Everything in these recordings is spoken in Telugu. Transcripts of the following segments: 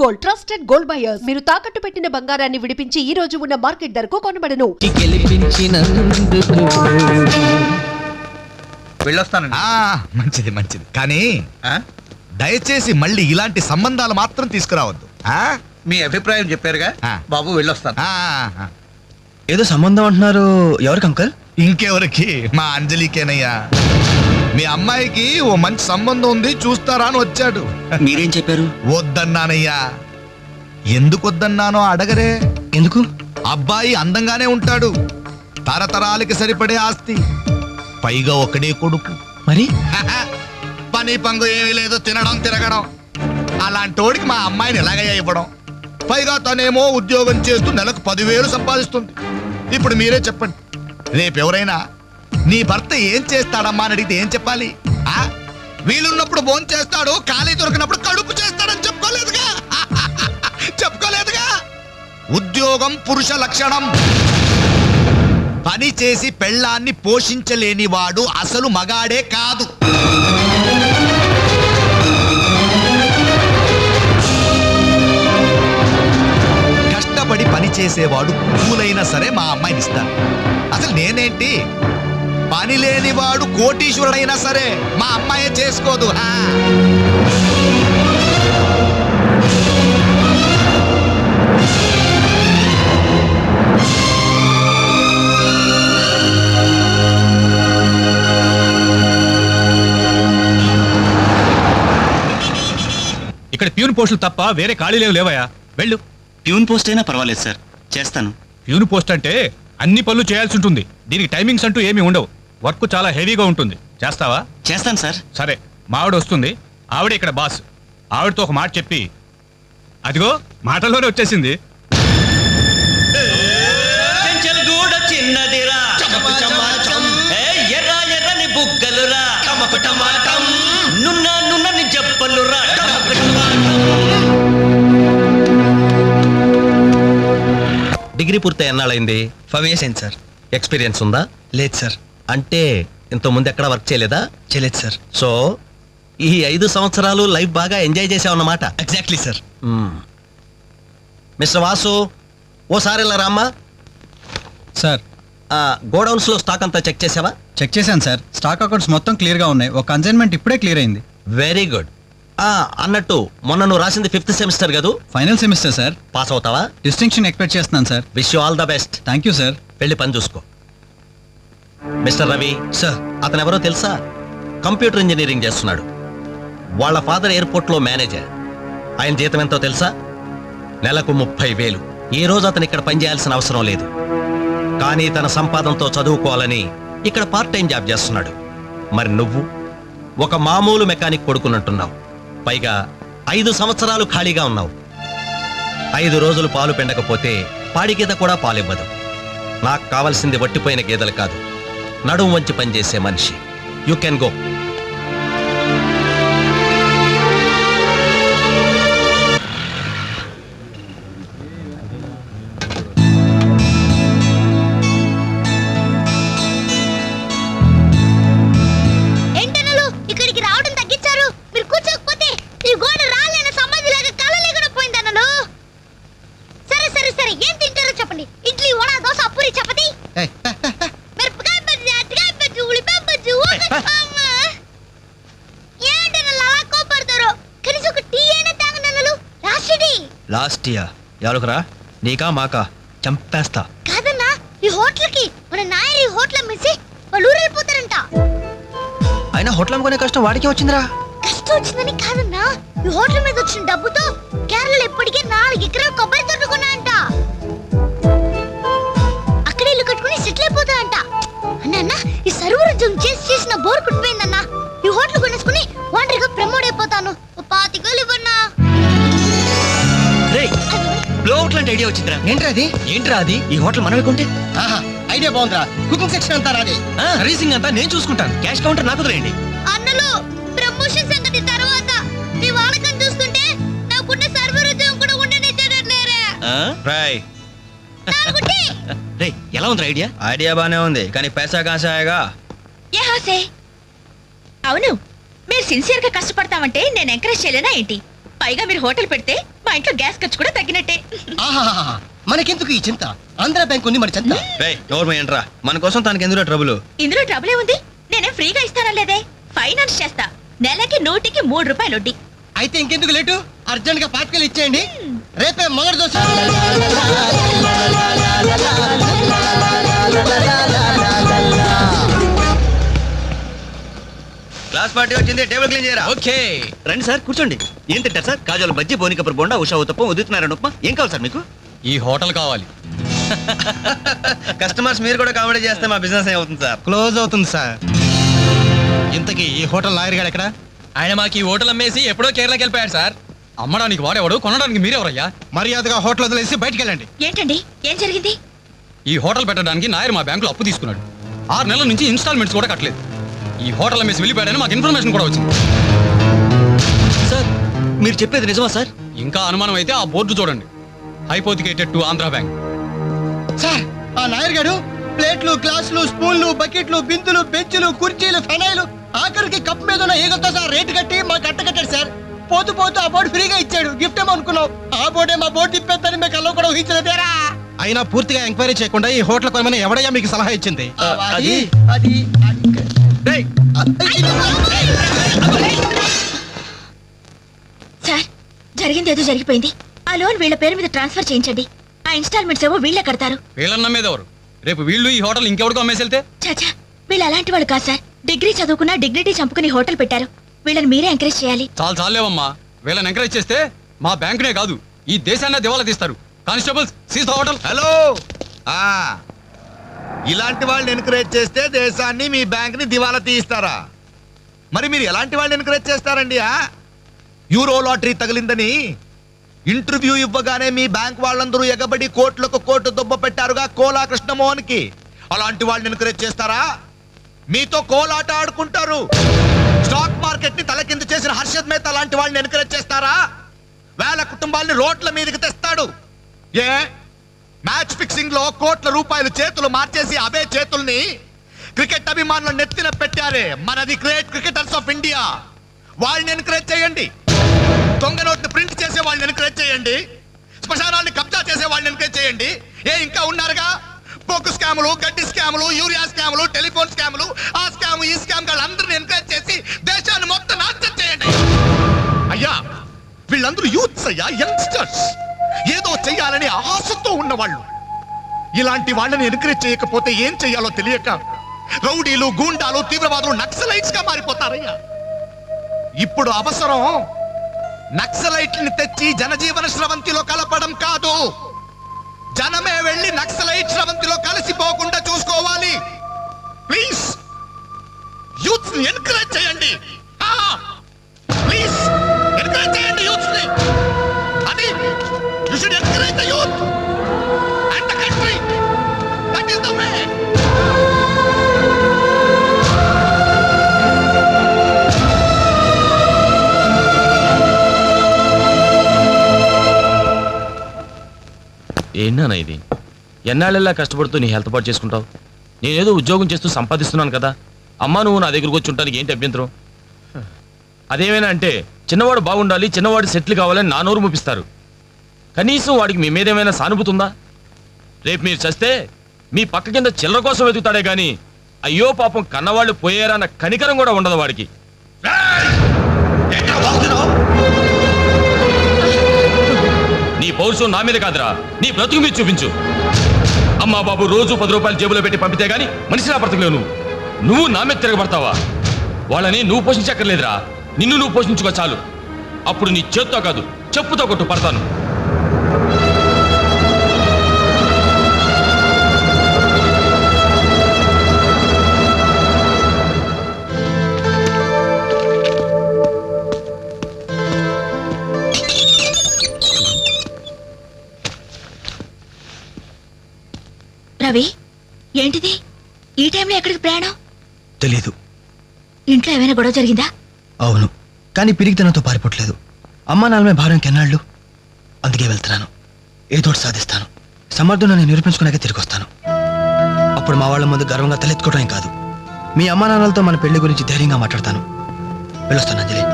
Gold, trusted gold buyers. మీరు తాకట్టు పెట్టిన బంగారాన్ని విడిపించి ఈ రోజు ఉన్న మార్కెట్ ధరకు కొనబడను. వెళ్ళొస్తానండి. మంచిది మంచిది, కానీ దయచేసి మళ్ళీ ఇలాంటి సంబంధాలు మాత్రం తీసుకురావద్దు. మీ అభిప్రాయం చెప్పారుగా బాబు, వెళ్ళొస్తాను. ఏదో సంబంధం అంటున్నారు, ఎవరికి అంకల్? ఇంకెవరికి? మా అంజలికేనయ్యా. మీ అమ్మాయికి ఓ మంచి సంబంధం ఉంది, చూస్తారా అని వచ్చాడు. మీరేం చెప్పారు? వద్దన్నానయ్యా. ఎందుకు వద్దన్నానో అడగరే. ఎందుకు? అబ్బాయి అందంగానే ఉంటాడు, తరతరాలకి సరిపడే ఆస్తి, పైగా ఒకడే కొడుకు. మరి పని పంగు ఏమీ లేదు, తినడం తిరగడం. అలాంటోడికి మా అమ్మాయిని ఎలాగయ్యా ఇవ్వడం? పైగా తనేమో ఉద్యోగం చేస్తూ నెలకు 10,000 సంపాదిస్తుంది. ఇప్పుడు మీరే చెప్పండి, రేపెవరైనా నీ భర్త ఏం చేస్తాడమ్మా అని అడిగితే ఏం చెప్పాలి? వీలున్నప్పుడు భోజనం చేస్తాడు, ఖాళీ దొరికినప్పుడు కడుపు చేస్తాడని చెప్పుకోలేదుగా. చెప్పుకోలేదుగా. ఉద్యోగం పురుష లక్షణం. పని చేసి పెళ్ళాన్ని పోషించలేని వాడు అసలు మగాడే కాదు. కష్టపడి పని చేసేవాడు పూలైనా సరే మా అమ్మాయిని ఇస్తాను. అసలు నేనేంటి, పని లేనివాడు కోటీశ్వరుడైనా సరే మా అమ్మాయే చేసుకోదు. ఇక్కడ ప్యూన్ పోస్టులు తప్ప వేరే ఖాళీ లేవయా. వెళ్ళు. ప్యూన్ పోస్ట్ అయినా పర్వాలేదు సార్, చేస్తాను. ప్యూన్ పోస్ట్ అంటే అన్ని పనులు చేయాల్సి ఉంటుంది. దీనికి టైమింగ్స్ అంటూ ఏమీ ఉండవు. వర్క్ చాలా హెవీగా ఉంటుంది. చేస్తావా? చేస్తాను సార్. సరే, మా ఆవిడ వస్తుంది. ఆవిడ ఇక్కడ బాస్. ఆవిడతో ఒక మాట చెప్పి, అదిగో మాటల్లోనే వచ్చేసింది. డిగ్రీ పూర్తి ఎన్నాళ్ళైంది? 5 years అయింది సార్. ఎక్స్పీరియన్స్ ఉందా? లేదు సార్. అంటే ఇంత ముందు ఎక్కడ వర్క్ చేయలేదా? చేయలేదు సార్. సో ఈ 5 సంవత్సరాలు లైఫ్ బాగా ఎంజాయ్ చేసావన్నమాట. Exactly sir. మిస్టర్ వాసు, ఓసారి ఇలా రామ్మా. సార్, గోడౌన్స్ లో స్టాక్ అంతా చెక్ చేసావా? చెక్ చేశాను సార్. స్టాక్ అకౌంట్స్ మొత్తం క్లియర్ గా ఉన్నాయి. ఒక కన్సైన్మెంట్ ఇప్పుడే క్లియర్ అయింది. Very good. అన్నట్టు మొన్న నువ్వు రాసింది 5th సెమిస్టర్ కదూ? Final semester sir. పాస్ అవుతావా? డిస్టింక్షన్ ఎక్స్పెక్ట్ చేస్తున్నాను sir. Wish you all the best. Thank you sir. వెళ్ళి పని చూసుకో. మిస్టర్ రవి సార్, అతను ఎవరో తెలుసా? కంప్యూటర్ ఇంజనీరింగ్ చేస్తున్నాడు. వాళ్ళ ఫాదర్ ఎయిర్పోర్ట్ లో మేనేజర్. ఆయన జీతం ఎంతో తెలుసా? నెలకు 30,000. ఈ రోజు అతను ఇక్కడ పని చేయాల్సిన అవసరం లేదు, కానీ తన సంపాదనతో చదువుకోవాలని ఇక్కడ పార్ట్ టైం జాబ్ చేస్తున్నాడు. మరి నువ్వు ఒక మామూలు మెకానిక్ కొడుకున్నట్టున్నావు. పైగా 5 సంవత్సరాలు ఖాళీగా ఉన్నావు. 5 రోజులు పాలు పిండకపోతే పాడి గీత కూడా పాలివ్వదు. నాకు కావలసింది వట్టిపోయిన గేదెలు కాదు, నడుము వంచి పనిచేసే మనిషి. You can go. Last year ఎవరుకురా? నీకా మాకా? చంపేస్తా. కాదన్నా, ఈ హోటల్కి మన నాయర్ ఈ హోటల్ అమ్మేసి వాళ్ళు ఊరెళ్ళిపోతారంట. అయినా హోటల్ అమ్ముకునే కష్టం వాడికి వచ్చిందిరా. కష్టం వచ్చిందని కాదన్నా, ఈ హోటల్ మీద వచ్చిన డబ్బుతో కేరళలో ఇప్పటికే 4 ఎకరాలు కొబ్బరి తోట కొన్నాయంట. అక్కడే ఇల్లు కట్టుకుని సెటిల్ అయిపోతాయంట. అన్న ఈ సర్వర్ ఉద్యోగం చేసిన బోర్ కుట్టిపోయిందన్నా. ఈ హోటల్ కొనేసుకుని వాంటరీగా ప్రమోట్ అయిపోతాను. 25,000 ఇవ్వన్నా. ఐడియా వచ్చిందిరా. ఏంట్రా అది? ఈ హోటల్ మనమే కొంటే ఐడియా బాగుందిరా. కుకింగ్ సెక్షన్ అంతా రాదే, సర్వీసింగ్ అంతా నేను చూసుకుంటాను. క్యాష్ కౌంటర్ నాకు వదిలేయండి. అన్నలు, ప్రమోషన్ సంగతి తర్వాత. మీ వాడకం చూస్తుంటే నాకున్న సర్వర్ ఉద్యోగం కూడా ఉండనిచ్చేటట్లేరే. ఎలా ఉంది ఐడియా? ఐడియా బానే ఉంది, కానీ పైసా కాసాయగా. అవును, మీరు సిన్సియర్ గా కష్టపడతామంటే నేను ఎంకరేజ్ చేయలేనా ఏంటి? పైగా మీరు హోటల్ పెడితే మా ఇంట్లో గ్యాస్ ఖర్చు కూడా తగ్గినట్టే. ఆహాహాహా. మనకెందుకు ఈ చింత? ఆంధ్ర బ్యాంక్ ఉంది మన చింత. ఏంట్రా మన కోసం తనకి ఎందులో ట్రబుల్? ఇందులో ట్రబులే ఉంది. నేనే ఫ్రీగా ఇస్తానా లేదే, ఫైనాన్స్ చేస్తా. నెలకి 100కి 3 రూపాయలు వడ్డీ. అయితే ఇంకెందుకు లేటు? అర్జెంట్ గా పాతికలు ఇచ్చేయండి. రేపే మొదటి దోశ. క్లాస్ పార్టీ వచ్చింది, టేబుల్ క్లీన్ చేయరా. ఓకే రండి సార్, కూర్చోండి. ఏం తింటారు సార్? కాజాలు బజ్జీ, బోనికపూర్ బోండా, ఉషా ఉత్తప్పం, ఉదితున్నారని ఉప్మా. ఏం కావాలి సార్ మీకు? ఈ హోటల్ కావాలి. కస్టమర్స్ మీరు కూడా కామెడీ చేస్తే మా బిజినెస్ ఏమవుతుంది సార్? క్లోజ్ అవుతుంది సార్. ఇంతకీ ఈ హోటల్ లాయర్ గారు ఎక్కడ? ఆయన మాకు ఈ హోటల్ అమ్మేసి ఎప్పుడో కేరళకి వెళ్ళిపోయాడు సార్. అమ్మడానికి వాడేవాడు, కొనడానికి మీరెవరయ్యా? మర్యాదగా హోటల్ వదిలేసి బయటికి వెళ్ళండి. ఏంటండి, ఏం జరిగింది? ఈ హోటల్ పెట్టడానికి నాయర్ మా బ్యాంకులో అప్పు తీసుకున్నాడు. 6 నెలల నుంచి ఇన్స్టాల్మెంట్స్ కూడా కట్టలేదు. ఈ హోటల్ అమ్మేసి వెళ్ళిపోయాడని మాకు ఇన్ఫర్మేషన్ కూడా వచ్చింది. సార్ మీరు చెప్పేది నిజమా సార్? ఇంకా అనుమానం అయితే ఆ బోర్డు చూడండి, hypothecated to Andhra bank. Sir, ఆ నాయర్ గారు ప్లేట్లు, గ్లాసులు, స్పూన్లు, బకెట్లు, బిందులు, బెంచులు, కుర్చీలు, ఫెనాయిలు, ఆఖరికి కప్ మీద ఉన్న ఈగలతో సార్ రేటు కట్టి మాకు అట్ట కట్టాడు సార్. పోతూ పోతూ ఆ బోర్డు ఫ్రీగా ఇచ్చాడు. గిఫ్ట్ ఏమో అనుకున్నాం. ఆ బోర్డే మా బోర్డు తిప్పేద్దని మీకు అలా కూడా ఊహించలేదేరా? అయినా పూర్తిగా ఎంక్వైరీ చేయకుండా ఈ హోటల్ కొనమని ఎవడయ్యా మీకు సలహా ఇచ్చింది? అది అది రేయ్, సార్, జరిగింది ఏదో జరిగిపోయింది. ఆ లోన్ వీళ్ళ పేరు మీద ట్రాన్స్ఫర్ చేయించండి. ఆ ఇన్స్టాల్మెంట్స్ ఏవో వీళ్ళే కడతారు. వీళ్ళన్న మీద ఎవరు? రేపు వీళ్ళు ఈ హోటల్ ఇంకెవరికో అమ్మేసి వెళ్తే? చాచా, వీళ్ళు అలాంటి వాళ్ళు కాదు సార్. డిగ్రీ చదువుకున్నా డిగ్నిటీ చంపుకుని హోటల్ పెట్టారు. వీళ్ళని మీరే ఎంకరేజ్ చేయాలి. చాలేవమ్మా. వీళ్ళని ఎంకరేజ్ చేస్తే మా బ్యాంకునే కాదు ఈ దేశాన్ని దివాలా తీస్తారు. Constables, seize the hotel. Hello. ఇలాంటి వాళ్ళని ఎంకరేజ్ చేస్తే దేశాన్ని, మీ బ్యాంక్ ని దివాలా తీయిస్తారా? మరి మీరు ఎలాంటి వాళ్ళని ఎంకరేజ్ చేస్తారండి? యూరో లాటరీ తగిలిందని ఇంటర్వ్యూ ఇవ్వగానే మీ బ్యాంక్ వాళ్ళందరూ ఎగబడి కోట్లకు కోట్లు దుబ్బ పెట్టారుగా కోలా కృష్ణమోహన్ కి. అలాంటి వాళ్ళని ఎంకరేజ్ చేస్తారా? మీతో కోలాట ఆడుకుంటారు. స్టాక్ మార్కెట్ ని తలకింద చేసిన హర్షద్ మేహతా లాంటి వాళ్ళని ఎంకరేజ్ చేస్తారా? వేల కుటుంబాలని రోడ్ల మీదకి తెస్తాడు. ఏ మ్యాచ్ ఫిక్సింగ్ లో కోట్ల రూపాయలు చేతులు మార్చేసి అవే చేతుల్ని క్రికెట్ అభిమానుల నెత్తిన పెట్టారే మనది గ్రేట్ క్రికెటర్స్ ఆఫ్ ఇండియా. వాళ్ళని ఎంకరేజ్ చేయండి. దొంగ నోట్ని ప్రింట్ చేసే వాళ్ళని ఎంకరేజ్ చేయండి. శ్మశానాన్ని కబ్జా చేసే వాళ్ళని ఎంకరేజ్ చేయండి. ఇంకా ఉన్నారుగా బొగ్గు స్కాములు, గడ్డి స్కాములు, యూరియా స్కాములు, టెలిఫోన్ స్కాములు, ఆ స్కామ్ ఈ స్కామ్ వాళ్ళందరినీ ఎంకరేజ్ చేసి దేశాన్ని మొత్తం నాశనం చేయండి. అయ్యా, వీళ్ళందరూ యూత్స్ అయ్యా, యంగ్స్టర్స్, ఏదో చెయ్యాలని ఆశతో ఉన్నవాళ్ళు. ఇలాంటి వాళ్ళని ఎంకరేజ్ చేయకపోతే ఏం చెయ్యాలో తెలియక రౌడీలు, గూండాలు, తీవ్రవాదులు, నక్సలైట్స్ గా మారిపోతారయ్యా. ఇప్పుడు అవసరం నక్సలైట్ని తెచ్చి జనజీవన స్రవంతిలో కలపడం కాదు, జనమే వెళ్ళి నక్సలైట్ స్రవంతిలో కలిసిపోకుండా చూసుకోవాలి. ప్లీజ్ యూత్ ని ఎంకరేజ్ చేయండి. ప్లీజ్ ఎంకరేజ్ చేయండి యూత్ ని. అది you should encourage the youth and the country. That is the way. ఏంటన్నా ఇది? ఎన్నాళ్ళెల్లా కష్టపడుతూ నీ హెల్త్ పాటు చేసుకుంటావు? నేనేదో ఉద్యోగం చేస్తూ సంపాదిస్తున్నాను కదా. అమ్మా నువ్వు నా దగ్గరకు వచ్చి ఉంటానికి ఏంటి అభ్యంతరం? అదేమైనా అంటే చిన్నవాడు బాగుండాలి, చిన్నవాడు సెటిల్ కావాలని నా నోరు ముపిస్తారు. కనీసం వాడికి మీ మీద ఏమైనా సానుభూతి ఉందా? రేపు మీరు చస్తే మీ పక్క కింద చిల్లర కోసం వెతుకుతాడే గాని అయ్యో పాపం కన్నవాళ్ళు పోయారన్న కనికరం కూడా ఉండదు వాడికి. నీ పౌరుషం నా మీద కాదురా, నీ బ్రతుకు మీద చూపించు. అమ్మా బాబు రోజు 10 రూపాయలు జేబులో పెట్టి పంపితే గాని మనిషిలా బ్రతకలేవు. నువ్వు నా మీద తిరగబడతావా? వాళ్ళని నువ్వు పోషించక్కర్లేదురా, నిన్ను నువ్వు పోషించుకో చాలు. అప్పుడు నీ చేత్తో కాదు చెప్పుతో కొట్టు పడతాను. రవి, ఏంటిది ఈ టైంలో ఎక్కడికి ప్రయాణం? తెలీదు. ఇంట్లో ఏమైనా గొడవ జరిగిందా? అవును, కానీ పిరిగితనంతో పారిపోవట్లేదు. అమ్మా నాన్నమే భారం కెన్నాళ్ళు. అందుకే వెళ్తున్నాను. ఏదోటి సాధిస్తాను. సమర్థులను నిరూపించుకున్నాక తిరిగి వస్తాను. అప్పుడు మా వాళ్ళ ముందు గర్వంగా తలెత్తుకోవడం కాదు, మీ అమ్మా నాన్నలతో మన పెళ్లి గురించి ధైర్యంగా మాట్లాడతాను. వెళ్ళొస్తాను అంజలి.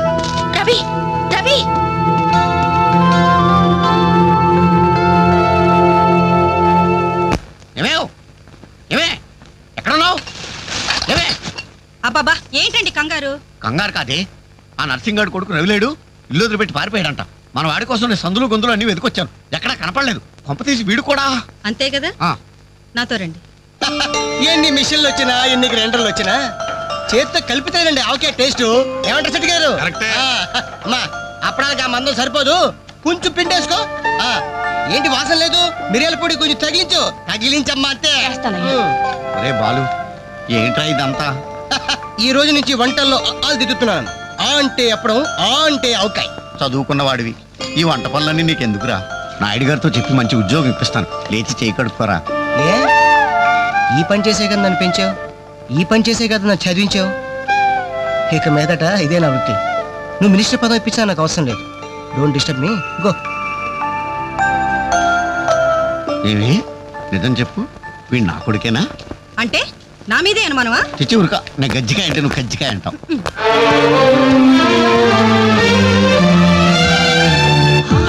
రవి, రవి. కంగారు? కంగారు కాదే, ఆ నర్సింగాడు కొడుకు రవిలేడు ఇల్లు వదిలిపెట్టి పారిపోయాడంట. మన వాడి కోసం నేను సందులు గొంతులు అన్ని వెతికొచ్చాను, ఎక్కడా కనపడలేదు. కొంప తీసి వీడు కూడా. అంతే కదా, ఆ, నాతో రండి. ఎన్ని మిషన్లు వచ్చినా ఎన్ని గ్రైండర్లు వచ్చినా చేతితో కలిపితేనండి ఆవకే టేస్ట్. ఏమంటారు శెట్టి గారు? కరెక్టే. అమ్మా అప్పడానికి ఆ మందం సరిపోదు, కొంచెం పిండేసుకో. ఏంటి వాసన లేదు? మిరియాల పొడి కొంచెం తగిలించమ్మా అంతే. చేస్తానయ్యా. ఒరే బాలు, ఏంట్రా ఇదంతా? ఈ రోజు నుంచి వంటల్లో ఆలు దిద్దుతున్నాను. ఆ అంటే అప్పడం, ఆ అంటే ఆవకాయ. చదువుకున్న వాడివి, ఈ వంట పనులన్నీ నీకెందుకురా? నాయుడు గారితో చెప్పి మంచి ఉద్యోగం ఇప్పిస్తాను, లేచి చేయి కడుక్కోరా. ఏ ఈ పని చేసే కదా నన్ను పెంచావు, ఈ పని చేసే కదా నన్ను చదివించావు. ఇక మీదట ఇదే నా వృత్తి. నువ్వు మినిస్టర్ పదవి ఇప్పించా నాకు అవసరం లేదు. Don't disturb me, go. ఏమి నిజం చెప్పు, వీడు నా కొడుకేనా? అంటే నా మీదే అనుమానమా? చిచ్చి ఉరక, నేను గజ్జికాయ అంటే నువ్వు కజ్జికాయ అంటావు.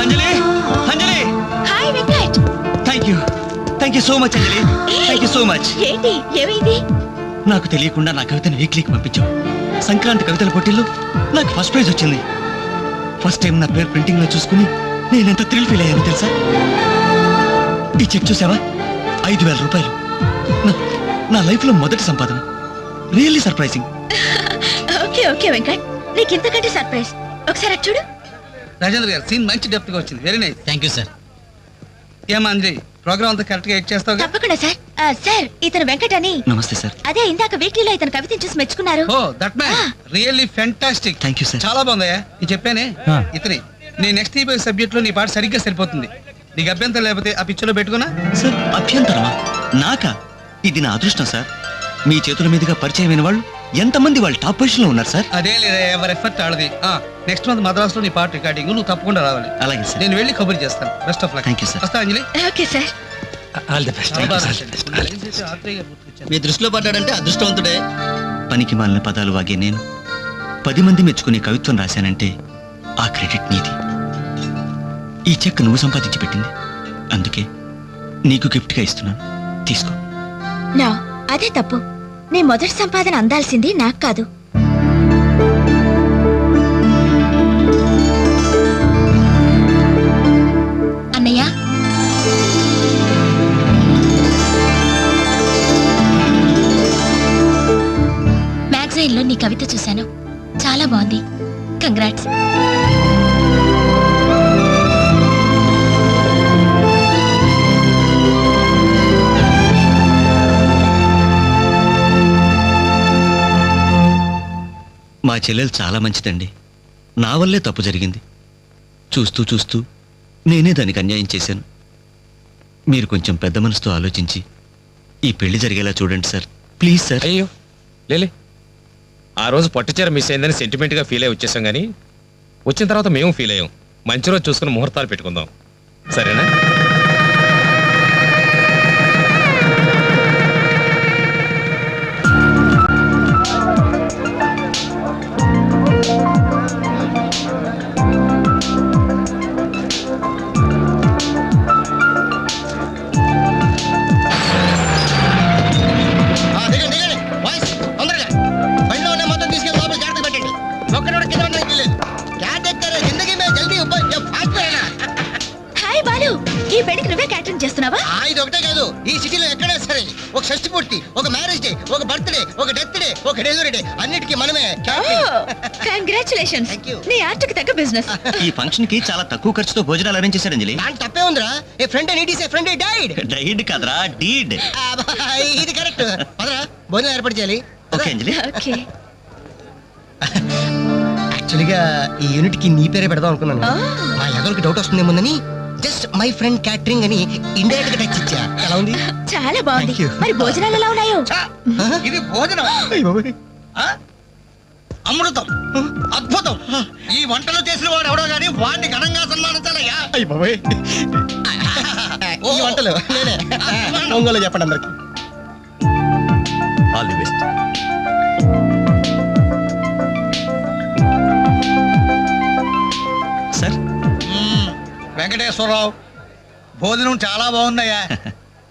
Anjali, Anjali, hi Venkat. Thank you so much Anjali, thank you so much. ఏంటి ఏమైంది? నాకు తెలియకుండా నా కవితను వీక్లీకి పంపించావు. సంక్రాంతి కవితల పోటీల్లో నాకు ఫస్ట్ ప్రైజ్ వచ్చింది. ఫస్ట్ టైం నా పేరు ప్రింటింగ్ లో చూసుకుని నేనెంత థ్రిల్ ఫీల్ అయ్యాను తెలుసా? ఈ చెక్ చూసావా? 5,000 రూపాయలు. నా లైఫ్ లో మొదటి సంపాదన. Really surprising. Okay okay Venkat, నీకు ఇంతకంటే సర్ప్రైజ్. ఒకసారి అటు చూడు. రాజేంద్ర గారు సీన్ మంచి డెప్త్ గా వచ్చింది, very nice. Thank you sir. ఏమా అంజలి, ప్రోగ్రామ్ అంతా కరెక్ట్ గా ఎడ్ చేస్తావు? తప్పకుండా సార్. సార్ ఇతను వెంకట్ అని. నమస్తే సార్. అదే ఇందాక వీక్లీలో ఇతను కవితను చూసి మెచ్చుకున్నారు. Oh that man really fantastic. Thank you sir. చాలా బాగుందయ్యా. నేను చెప్పానే ఇతని నీ నెక్స్ట్ ఈ సబ్జెక్ట్ లో నీ పాట సరిగ్గా సరిపోతుంది. నీకు అభ్యంతరం లేకపోతే ఆ పిక్చర్ పెట్టుకున్నా. సార్ అభ్యంతరమా? నాకా? ఇది నా అదృష్టం సార్. మీ చేతుల మీదుగా పరిచయమైన వాళ్ళు ఎంతమంది వాళ్ళు టాప్ పొజిషన్ లో ఉన్నారు సార్. అదే లేదా, ఎవరి ఎఫర్ట్ ఆడది. నెక్స్ట్ మంత్ మద్రాస్ లో నీ పాట రికార్డింగ్, నువ్వు తప్పకుండా రావాలి. అలాగే సార్. నేను వెళ్ళి కబుర్ చేస్తాను. Best of luck. Thank you, sir. వస్తా Anjali. Okay sir. All the best. మీ దృష్టిలో పడ్డాడంటే అదృష్టవంతుడే. పనికి మాలిన పదాలు వాగే నేను 10 మంది మెచ్చుకునే కవిత్వం రాశానంటే ఆ క్రెడిట్ నీది. ఈ చెక్ నువ్వు సంపాదించి పెట్టింది, అందుకే నీకు గిఫ్ట్ గా ఇస్తున్నాను, తీసుకో. నా అదే తప్పు. నీ మొదటి సంపాదన అందాల్సింది నాకు కాదు. అన్నయ్య, మ్యాగజైన్ లో నీ కవిత చూశాను, చాలా బాగుంది. కంగ్రాట్స్. మా చెల్లెలు చాలా మంచిదండి. నా వల్లే తప్పు జరిగింది. చూస్తూ చూస్తూ నేనే దానికి అన్యాయం చేశాను. మీరు కొంచెం పెద్ద మనసుతో ఆలోచించి ఈ పెళ్లి జరిగేలా చూడండి సార్, ప్లీజ్ సార్. అయ్యో లేలే, ఆ రోజు పట్టుచీర మిస్ అయిందని సెంటిమెంట్ గా ఫీల్ అయ్యి వచ్చేసాం, కానీ వచ్చిన తర్వాత మేము ఫీల్ అయ్యాం. మంచి రోజు చూసుకుని ముహూర్తాలు పెట్టుకుందాం, సరేనా? దిగండి వాయిస్ తొందరగా. బండిలో ఉన్న మొత్తం తీసుకెళ్ళి లోపల జాగ్రత్త పెట్టండి. ఒక్కడోడు కింద పడడానికి వీల్లేదు. క్యారెక్టర్ జిందగీ మే జల్దీ ఫాస్ట్ అయినా. హాయ్ బాలు, ఈ పెళ్లికి నువ్వే క్యాటరింగ్ చేస్తున్నావా? ఇది ఒకటే కాదు, ఈ సిటీలో ఎక్కడైనా సరే ఒక షష్టి పూర్తి, ఒక మ్యారేజ్ డే, ఒక బర్త్డే, ఒక డెత్ డే, ఒక డెలివరీ డే, అన్నిటికీ మనమే కంగ్రాచులేషన్స్. Thank you. నీ ఆర్ట్కి తగ్గ బిజినెస్. ఈ ఫంక్షన్ కి చాలా తక్కువ ఖర్చుతో భోజనాలు అరేంజ్ చేశారు అంజలి. దాని తప్పే ఉందిరా. A friend need is a friend died. Died కాదరా, డీడ్. ఇది కరెక్ట్. పదరా భోజనం ఏర్పాటు చేయాలి. ఓకే అంజలి. ఓకే. యాక్చువల్గా ఈ యూనిట్ కి నీ పేరే పెడదాం అనుకున్నాను. మా ఎదరికి డౌట్ వస్తుందేమోనని జస్ట్ మై ఫ్రెండ్ క్యాటరింగ్ అని ఇండైరెక్ట్ గా టచ్ ఇచ్చా. ఎలా ఉంది? చాలా బాగుంది. Thank you. మరి భోజనాలు ఎలా ఉన్నాయో? ఇది భోజనం, అమృతం, అద్భుతం. ఈ వంటలు చేసిన వాడు ఎవడో గానీ వాడిని ఘనంగా సన్మానించాలయ్యా. ఈ వంటలు నేనే. ఒంగోలు చెప్పండి అందరికి. All the best. Sir Venkateswara Rao, భోజనం చాలా బాగుందయ్యా.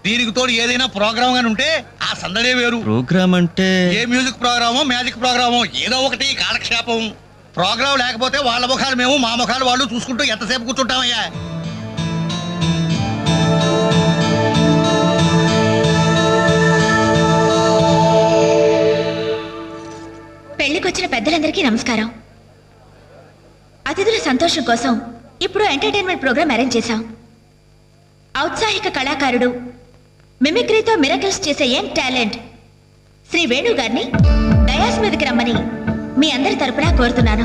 దీనికి తోడు ఏదైనా ప్రోగ్రామ్ గాని ఉంటే ఆ సందడే వేరు. ప్రోగ్రామ్ అంటే ఏ మ్యూజిక్ ప్రోగ్రామో మ్యాజిక్ ప్రోగ్రామో ఏదో ఒకటి కాలక్షేపం. ప్రోగ్రామ్ లేకపోతే వాళ్ళ ముఖాలు మేము, మా ముఖాలు వాళ్ళు చూసుకుంటూ ఎంతసేపు కూర్చుంటామయ్యా? పెళ్లికొచ్చిన పెద్దలందరికీ నమస్కారం. అతిథుల సంతోషం కోసం ఇప్పుడు ఎంటర్టైన్మెంట్ ప్రోగ్రామ్ అరేంజ్ చేశాం. ఔత్సాహిక కళాకారుడు, మిమిక్రీతో మిరకల్స్ చేసే యంగ్ టాలెంట్ శ్రీ వేణు గారిని డయాస్ మీదకి రమ్మని మీ అందరి తరపున కోరుతున్నాను.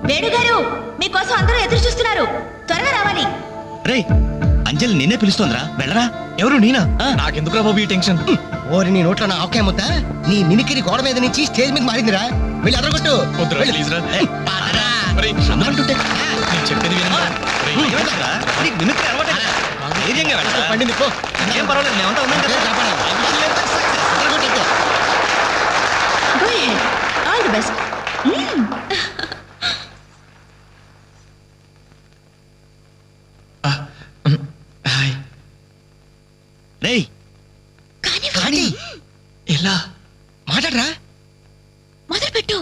వేణుగారు, మీకోసం అందరూ ఎదురు చూస్తున్నారు, త్వరగా రావాలి. రేయ్, అంజలి నిన్నే పిలుస్తోందిరా, వెళ్ళరా. ఎవరు నేనా? నాకెందుకురా బాబు ఈ టెన్షన్? ఓరి నీ నోట్లో నా ఆవకాయ ముద్ద, నీ మిమికిరి గోడ మీద నుంచి స్టేజ్ మీద మారిందిరా. వెళ్ళి అదరగొట్టు. అంటుంటే నేను చెప్పేది వినరా? నీకు మిమిక్రీ అలవాటే కదా? ధైర్యంగా వెళ్ళరా. పండింది పో. ఏం పర్వాలేదు, మేమంతా ఉన్నాం కదా. అదరగొట్టు. Go ahead. All the best. Hi. రేయ్, కానీ ఎలా మాట్లాడరా. మొదలుపెట్టు.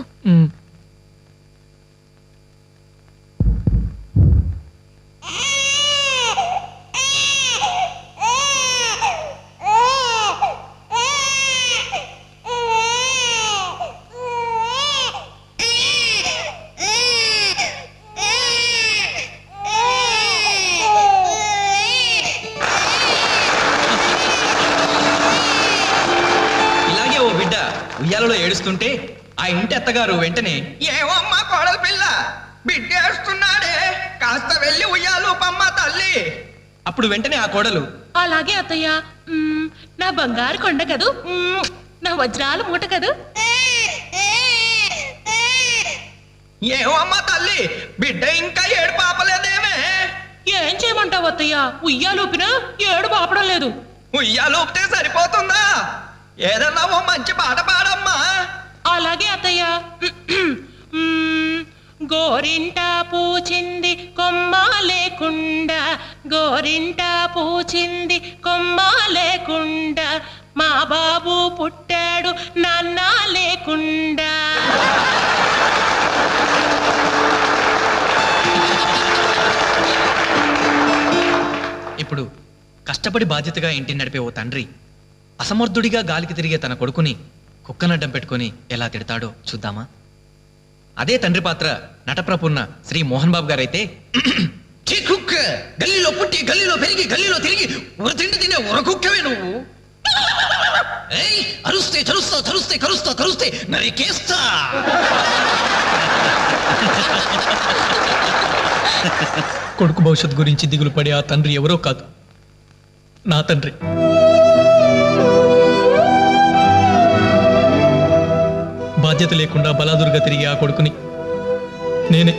ఇలాగే ఓ బిడ్డ ఉయ్యాలలో ఏడుస్తుంటే ఆ ఇంటి అత్తగారు వెంటనే ఏమమ్మా కోడలు పిల్ల బిడ్డేస్తున్నాడే, కాస్త వెళ్ళి ఉయ్యాలు పమ్మ తల్లి. అప్పుడు వెంటనే ఆ కోడలు అలాగే అత్తయ్య, నా బంగారు కొండ కదూ, నా వజ్రాల మూట కదూ. ఏమమ్మా తల్లి బిడ్డ ఇంకా ఏడు పాపలేదేమే? ఏం చేయమంటావు అత్తయ్య, ఉయ్యాలూపినా ఏడు పాపడం లేదు. ఉయ్యాలు ఊపితే సరిపోతుందా? ఏదన్నా ఓ మంచి పాట పాడమ్మా. అలాగే అత్తయ్య. గోరింట పూచింది కొమ్మ లేకుండా, గోరింట పూచింది కొమ్మ లేకుండా, మా బాబు పుట్టాడు నాన్న లేకుండా. ఇప్పుడు కష్టపడి బాధ్యతగా ఇంటిని నడిపే ఓ తండ్రి అసమర్థుడిగా గాలికి తిరిగే తన కొడుకుని కుక్కనడ్డం పెట్టుకుని ఎలా తిడతాడో చూద్దామా? అదే తండ్రి పాత్ర నటప్రపున్న శ్రీ మోహన్ బాబు గారైతే, కుక్క గల్లీలో పుట్టి గల్లీలో పెరిగి గల్లీలో తిరిగి తిండి తినే కుక్కవే నువ్వు. ఏయ్, అరుస్తే చరుస్తా చరుస్తే కరుస్తా కరుస్తే నరికేస్తా. కొడుకు భవిష్యత్ గురించి దిగులు పడే ఆ తండ్రి ఎవరో కాదు, నా తండ్రి. బాధ్యత లేకుండా బలాదురుగా తిరిగి ఆ కొడుకుని నేనే.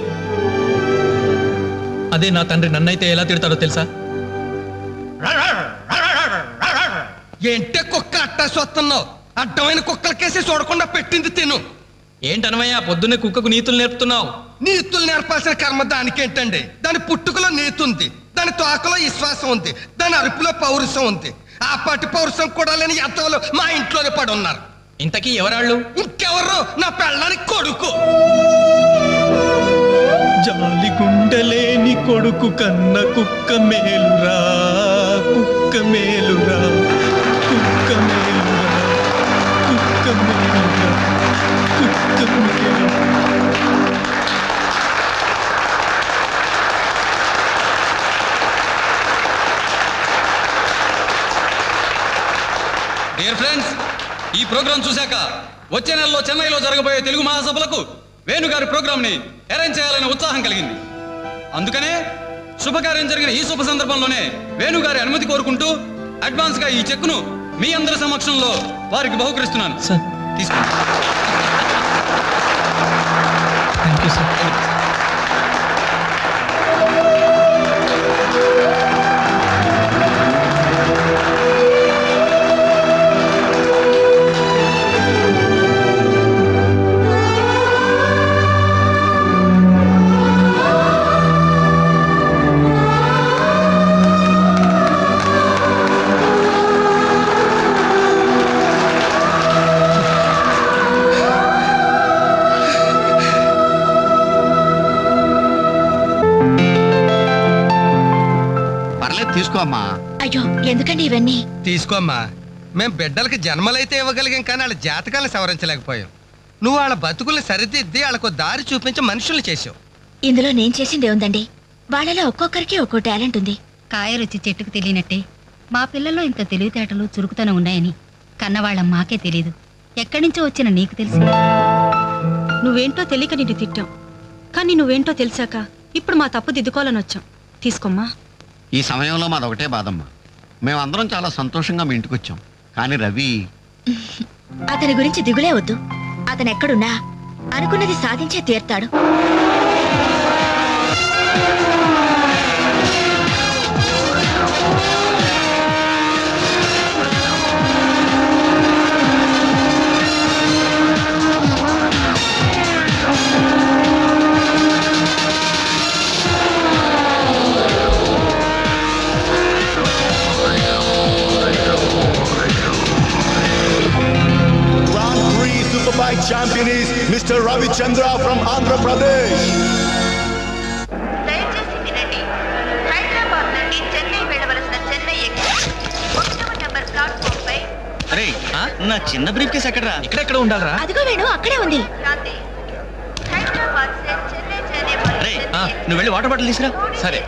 అదే నా తండ్రి నన్నైతే ఎలా తిడతాడో తెలుసా? ఏంటే కుక్క అట్టా చూస్తున్నావు? అడ్డమైన కుక్కలకేసి చూడకుండా పెట్టింది తిను. ఏంటనవయ్యా పొద్దున్నే కుక్కకు నీతులు నేర్పుతున్నావు? నీతులు నేర్పాల్సిన కర్మ దానికేంటండి? దాని పుట్టుకలో నీతి ఉంది, దాని తోకలో విశ్వాసం ఉంది, దాని అరుపులో పౌరుషం ఉంది. ఆ పాటి పౌరుషం కూడా లేని ఎంతలో మా ఇంట్లోనే పడి ఉన్నారు. ఇంతకీ ఎవరాళ్ళు? ఇంకెవరు? నా పెళ్ళానికి కొడుకు. జాలి గుండెలేని కొడుకు కన్న కుక్క మేలురా, కుక్క మేలురా, కుక్క మేలురా, కుక్క మేలురా, కుక్క మేలురా. డియర్ ఫ్రెండ్స్, ఈ ప్రోగ్రాం చూశాక వచ్చే నెలలో చెన్నైలో జరగబోయే తెలుగు మహాసభలకు వేణుగారి ప్రోగ్రామ్ ని అరేంజ్ చేయాలనే ఉత్సాహం కలిగింది. అందుకనే శుభకార్యం జరిగిన ఈ శుభ సందర్భంలోనే వేణుగారి అనుమతి కోరుకుంటూ అడ్వాన్స్ గా ఈ చెక్కును మీ అందరి సమక్షంలో వారికి బహుకరిస్తున్నాను. సార్ తీసుకోండి. Thank you sir. పర్లేదు తీసుకో అమ్మా. అయ్యో ఎందుకండి ఇవన్నీ? తీసుకోమ్మా. మేం బిడ్డలకి జన్మలైతే ఇవ్వగలిగాం కానీ వాళ్ళ జాతకాలను సవరించలేకపోయాం. నువ్వు వాళ్ళ బతుకుల్ని సరిదిద్ది వాళ్ళకు దారి చూపించి మనుషుల్ని చేసావు. ఇందులో నేను చేసింది ఏముందండి? వాళ్ళలో ఒక్కొక్కరికి ఒక్కో టాలెంట్ ఉంది. కాయ రుచి చెట్టుకు తెలియనట్టే మా పిల్లల్లో ఇంత తెలివితేటలు చురుకుతనం ఉన్నాయని కన్నవాళ్ళ మాకే తెలీదు. ఎక్కడి నుంచో వచ్చిన నీకు తెలిసి నువ్వేంటో తెలియక నిన్ను తిట్టాం, కానీ నువ్వేంటో తెలిసాక ఇప్పుడు మా తప్పు దిద్దుకోవాలని వచ్చాం. తీసుకోమ్మా. ఈ సమయంలో మాదొకటే బాధమ్మా. మేమందరం చాలా సంతోషంగా మీ ఇంటికి వచ్చాం. కానీ రవి అతని గురించి దిగులే వద్దు. అతను ఎక్కడున్నా అనుకున్నది సాధించే తీర్తాడు. Superbike champion is Mr. Ravi Chandra from Andhra Pradesh. దయచేసి వినండి. హైదరాబాద్ నుండి చెన్నై వెళ్ళవలసిన చెన్నై ఎక్స్ప్రెస్ 1వ నంబర్ ప్లాట్ఫామ్ పై. అరే నా చిన్న బ్రీఫ్ కేసు ఎక్కడరా? ఇక్కడెక్కడ ఉండాలరా? అదిగో వేణు అక్కడే ఉంది. అరే నువ్వు వెళ్ళి వాటర్ బాటిల్ తీసుకురా. సరే.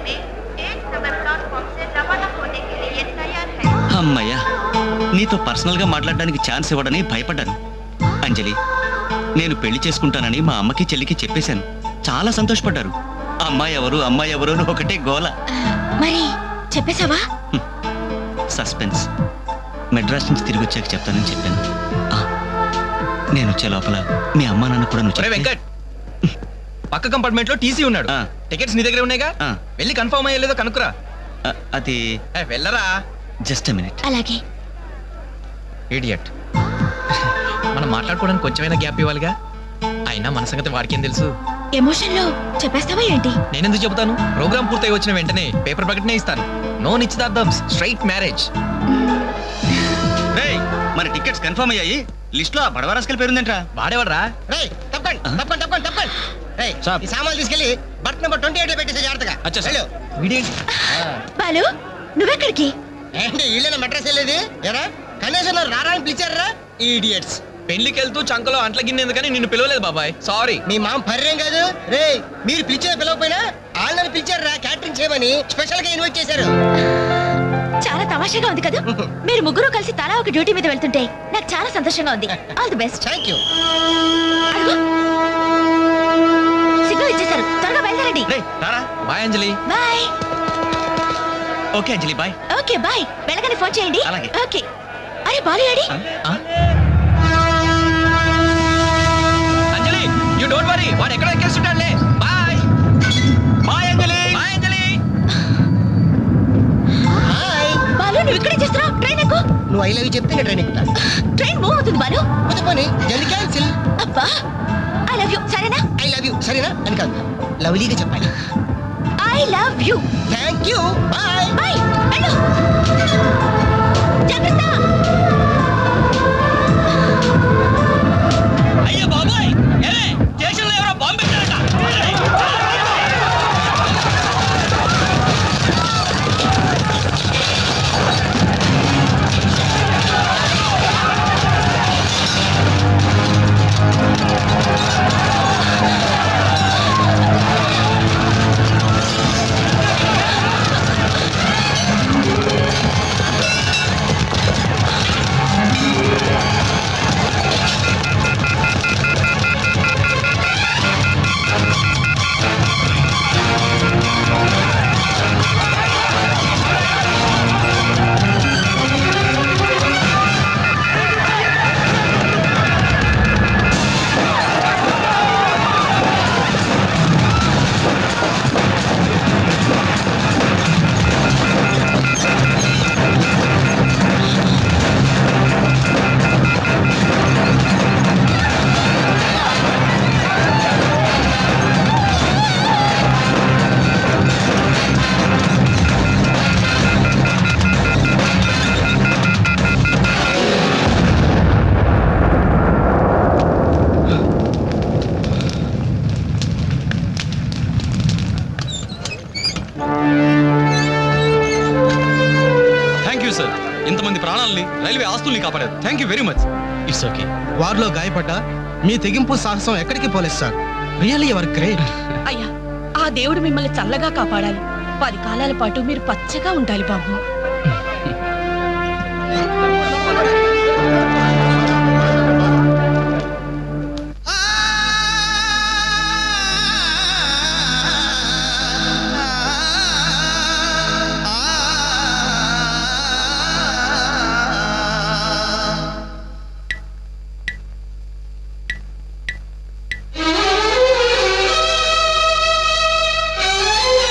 అమ్మయ్యా, నీతో పర్సనల్ గా మాట్లాడడానికి ఛాన్స్ ఇవ్వడని భయపడ్డాను. అంజలి, నేను పెళ్లి చేసుకుంటానని మా అమ్మకి చెల్లికి చెప్పేశాను. చాలా సంతోషపడ్డారు. అమ్మాయి ఎవరు అమ్మాయి ఎవరు అని ఒకటే గోల. మరి చెప్పేశావా? సస్పెన్స్. మెడ్రాస్ నుంచి తిరిగి వచ్చాక చెప్తానని చెప్పాను. నేను వచ్చే లోపల మీ అమ్మా నాన్న కూడా నువ్వు చెప్పు. వెంకట్, పక్క కంపార్ట్మెంట్ లో టీసీ ఉన్నాడు. టికెట్స్ నీ దగ్గర ఉన్నాయిగా, వెళ్ళి కన్ఫర్మ్ అయ్యలేదో కనుక్కురా. అది వెళ్ళరా. Just a minute. అలాగే. ఇడియట్. మనం మాట్లాడుకోవడానికి కొంచెమైనా గ్యాప్ ఇవ్వాలిగా. అయినా మన సంగతి వాడికేం తెలుసు? ఎమోషన్ లో చెప్పేస్తావా ఏంటి? నేనెందుకు చెబుతాను? ప్రోగ్రామ్ పూర్తయి వచ్చిన వెంటనే పేపర్ ప్రకటనే ఇస్తాను. నో నిశ్చితార్థం, స్ట్రైట్ మ్యారేజ్. మరి టికెట్స్ కన్ఫర్మ్ అయ్యాయి. లిస్ట్ లో బడవరాస్కల్ పేరుందేంట్రా? వాడేవాడరా? ఈ సామాన్లు తీసుకెళ్లి బర్త్ నెంబర్ 28 పెట్టేసి జాగ్రత్తగా. బాలు నువ్వెక్కడికి? ఏంటి ఇల్లు మెడ్రస్ వెళ్ళేది? ఎరా కనీసం రారా అని పిలిచారా? ఈడియట్స్. పెళ్లికి వెళ్తూ చంకలో అంట్ల గిన్నె ఎందుకని నిన్ను పిలవలేదు బాబాయ్. సారీ. మీ మామ పర్రేం కాదు రే. మీరు పిలిచిన పిలవకపోయినా వాళ్ళని పిలిచారా క్యాటరింగ్ చేయమని స్పెషల్ గా ఇన్వైట్ చేశారు. చాలా తమాషాగా ఉంది కదా. మీరు ముగ్గురు కలిసి తలా ఒక డ్యూటీ మీద వెళ్తుంటే నాకు చాలా సంతోషంగా ఉంది. All the best. Thank you. Signal ఇచ్చేశారు, త్వరగా బయలుదేరండి. Bye Anjali. Bye. Okay Anjali bye. Okay bye. వెళ్ళగానే ఫోన్ చేయండి. అలాగే. ఓకే. అరే బాలు ఏడి? అంజలి యు డోంట్ వరీ, వాడు ఎక్కడ ఎక్కేస్తుంటాడులే. Bye bye Anjali. Bye Anjali. Hi Balu నువ్వు ఇక్కడే చేస్తున్నావు? ట్రైన్ ఎక్కు. నువ్వు ఐ లవ్ యూ చెప్తే ట్రైన్ ఎక్కుతా. ట్రైన్ మూవ్ అవుతుంది బాలు. పోనీ జల్ది క్యాన్సిల్. అబ్బా ఐ లవ్ యూ. సరేనా? ఐ లవ్ యూ సరేనా అని కాదు, లవ్లీగా చెప్పాలి. I love you. Thank you. Bye bye. వెళ్ళు. జాగ్రత్త. అయ్యో బాబాయ్, ఏమే స్టేషన్లో ఎవరో బాంబు పెట్టారట. ఇంతమంది ప్రాణాలని రైల్వే ఆస్తుల్ని కాపాడారు. Thank you very much. It's okay. వారిలో గాయపడ్డ మీ తెగింపు సాహసం ఎక్కడికి పోలేదు సార్. Really ever great. అయ్యా ఆ దేవుడు మిమ్మల్ని చల్లగా కాపాడాలి. 10 కాలాల పాటు మీరు పచ్చగా ఉండాలి బాబు.